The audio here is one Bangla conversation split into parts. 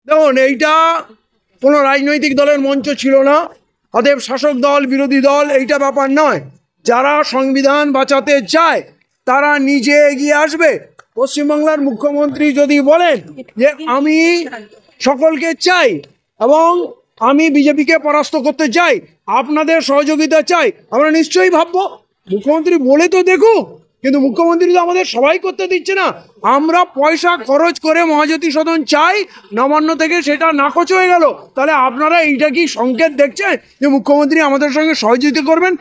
দেখুন, এইটা কোনো রাজনৈতিক দলের মঞ্চ ছিল না, অতএব শাসক দল বিরোধী দল এইটা ব্যাপার নয়। যারা সংবিধান বাঁচাতে চায় তারা নিজে এগিয়ে আসবে। পশ্চিমবাংলার মুখ্যমন্ত্রী যদি বলেন যে আমি সকলকে চাই এবং আমি বিজেপিকে পরাস্ত করতে চাই, আপনাদের সহযোগিতা চাই, আমরা নিশ্চয়ই ভাববো। মুখ্যমন্ত্রী বলে তো দেখুক, কিন্তু মুখ্যমন্ত্রী তো আমাদের সবাই করতে দিচ্ছে না। আমরা পয়সা খরচ করে মহাজ্যোতি সদন চাই, নবান্ন থেকে সেটা নাকচ হয়ে গেল। তাহলে আপনারা এইটা কি সংকেত দেখছেন যে মুখ্যমন্ত্রী আমাদের সঙ্গে সহযোগিতা করবেন?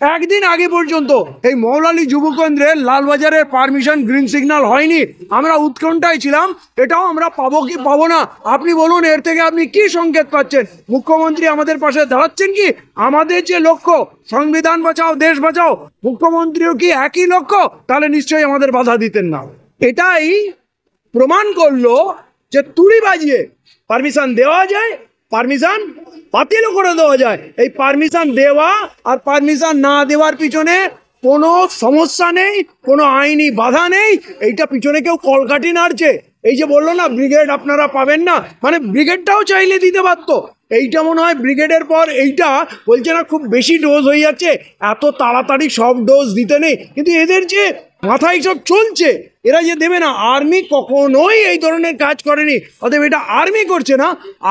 একদিন আগে পর্যন্ত এই মৌলালী যুব কেন্দ্রের লালবাজারের পারমিশন গ্রিন সিগন্যাল হয়নি, আমরা উৎকণ্ঠায় ছিলাম এটাও আমরা পাবো কি পাবো না। আপনি বলুন, এর থেকে আপনি কি সংকেত পাচ্ছেন? মুখ্যমন্ত্রী আমাদের পাশে দাঁড়াচ্ছেন কি? আমাদের যে লক্ষ্য সংবিধান বাঁচাও দেশ বাঁচাও, মুখ্যমন্ত্রীও কি একই লক্ষ্য? তাহলে নিশ্চয়ই আমাদের বাধা দিতেন না। এটাই প্রমাণ করলো যে তুড়ি বাজিয়ে পারমিশন দেওয়া যায়, পারমিশন বাতিলও করে দেওয়া যায়। এই পারমিশন দেওয়া আর পারমিশন না দেওয়ার পিছনে কোনো সমস্যা নেই, কোনো আইনি বাধা নেই। এইটা পিছনে কেউ কলকাঠি নাড়ছে। এই যে বললো না ব্রিগেড আপনারা পাবেন না, মানে ব্রিগেডটাও চাইলে দিতে পারতো। এইটা মনে হয় ব্রিগেডের পর এইটা বলছে না খুব বেশি ডোজ হয়ে যাচ্ছে, এত তাড়াতাড়ি সব ডোজ দিতে নেই। কিন্তু এদের যে মাথায় সব চলছে, এরা যে দেবে না। আর্মি কখনোই এই ধরনের কাজ করেনি, অতএব এটা আর্মি করছে না,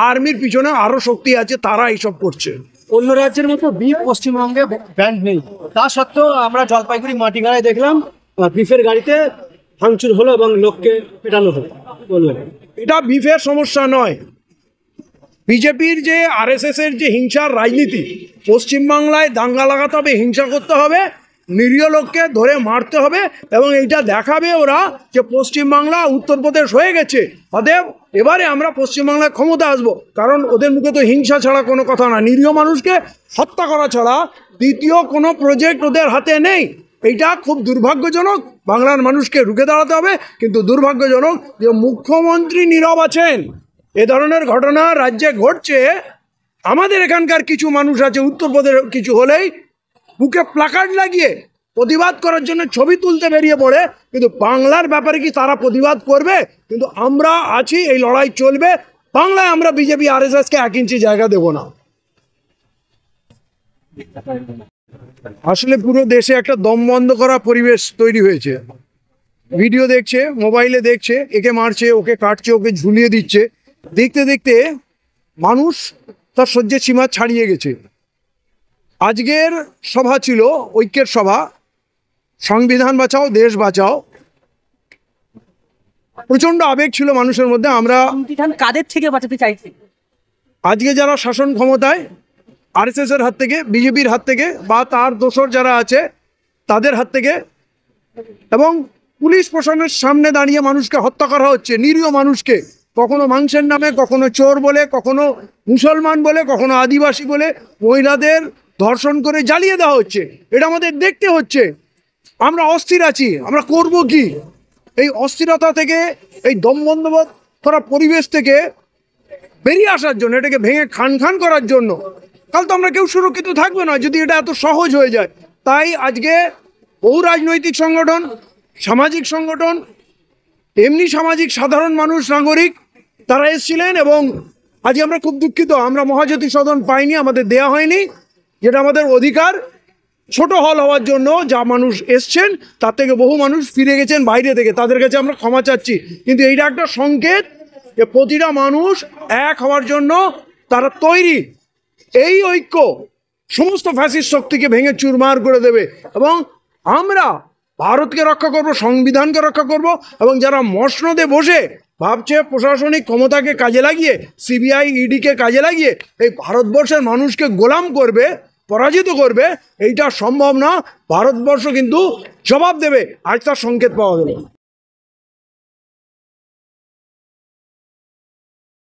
আর্মির পিছনে আরো শক্তি আছে, তারা এইসব করছে। অন্য রাজ্যের মতো বিফ পশ্চিমবঙ্গে ব্যান্ড নেই, তা সত্ত্বেও আমরা জলপাইগুড়ি মাটিগাড়ায় দেখলাম বিফের গাড়িতে ভাঙচুর হলো এবং লোককে পেটানো হলো। বলবেন এটা বিফের সমস্যা নয়, বিজেপির যে আরএসএস এর যে হিংসার রাজনীতি। পশ্চিমবাংলায় দাঙ্গা লাগাতে হবে, হিংসা করতে হবে, নিরীহ লোককে ধরে মারতে হবে এবং এইটা দেখাবে ওরা যে পশ্চিমবাংলা উত্তরপ্রদেশ হয়ে গেছে। অতএব এবারে আমরা পশ্চিমবাংলায় ক্ষমতা আসবো, কারণ ওদের মুখে তো হিংসা ছাড়া কোনো কথা না, নিরীহ মানুষকে হত্যা করা ছাড়া দ্বিতীয় কোনো প্রজেক্ট ওদের হাতে নেই। এইটা খুব দুর্ভাগ্যজনক, বাংলার মানুষকে রুখে দাঁড়াতে হবে। কিন্তু দুর্ভাগ্যজনক যে মুখ্যমন্ত্রী নীরব আছেন। এ ধরনের ঘটনা রাজ্যে ঘটছে, আমাদের এখানকার কিছু মানুষ আছে উত্তরপ্রদেশে কিছু হলেই বুকে প্লাকার্ড লাগিয়ে প্রতিবাদ করার জন্য ছবি তুলতে বেরিয়ে পড়ে, কিন্তু বাংলার ব্যাপারে কি তারা প্রতিবাদ করবে? কিন্তু আমরা আছি, এই লড়াই চলবে। বাংলায় আমরা বিজেপি আরএসএসকে 1 ইঞ্চি জায়গা দেব না। আসলে পুরো দেশে একটা দম বন্ধ করা পরিবেশ তৈরি হয়েছে। ভিডিও দেখছে, মোবাইলে দেখছে, একে মারছে, ওকে কাটছে, ওকে ঝুলিয়ে দিচ্ছে। দেখতে দেখতে মানুষ তার সহ্যের সীমা ছাড়িয়ে গেছে। আজকের সভা ছিল ঐক্যের সভা, সংবিধান বাঁচাও দেশ বাঁচাও। প্রচন্ড আবেগ ছিল মানুষের মধ্যে। আমরা কাদের থেকে বাঁচাতে চাইছি? আজকে যারা শাসন ক্ষমতায়, আরএসএস এর হাত থেকে, বিজেপির হাত থেকে, বা তার দোসর যারা আছে তাদের হাত থেকে, এবং পুলিশ প্রশাসনের সামনে দাঁড়িয়ে মানুষকে হত্যা করা হচ্ছে, নিরীহ মানুষকে। কখনো মাংসের নামে, কখনো চোর বলে, কখনো মুসলমান বলে, কখনো আদিবাসী বলে মহিলাদের ধর্ষণ করে জ্বালিয়ে দেওয়া হচ্ছে। এটা আমাদের দেখতে হচ্ছে। আমরা অস্থির আছি, আমরা করব কি? এই অস্থিরতা থেকে, এই দমবন্ধ করা পরিবেশ থেকে বেরিয়ে আসার জন্য, এটাকে ভেঙে খান খান করার জন্য। কাল তো আমরা কেউ সুরক্ষিত থাকবে না যদি এটা এত সহজ হয়ে যায়। তাই আজকে বহু রাজনৈতিক সংগঠন, সামাজিক সংগঠন, এমনি সামাজিক সাধারণ মানুষ, নাগরিক, তারা এসেছিলেন। এবং আজকে আমরা খুব দুঃখিত, আমরা মহাজ্যোতি সদন পাইনি, আমাদের দেয়া হয়নি, যেটা আমাদের অধিকার। ছোট হল হওয়ার জন্য যা মানুষ এসছেন তার থেকে বহু মানুষ ফিরে গেছেন বাইরে থেকে, তাদের কাছে আমরা ক্ষমা চাচ্ছি। কিন্তু এইটা একটা সংকেত যে প্রতিটা মানুষ এক হওয়ার জন্য তারা তৈরি। এই ঐক্য সমস্ত ফ্যাসিস্ট শক্তিকে ভেঙে চুরমার করে দেবে। এবং আমরা ভারতকে রক্ষা করব, সংবিধানকে রক্ষা করব। এবং যারা মসনদে বসে ভাবছে প্রশাসনিক ক্ষমতাকে কাজে লাগিয়ে, সিবিআই ইডিকে কাজে লাগিয়ে এই ভারতবর্ষের মানুষকে গোলাম করবে, পরাজিত করবে, এইটা সম্ভব না। ভারতবর্ষ কিন্তু জবাব দেবে। আজ তার সংকেত পাওয়া গেল।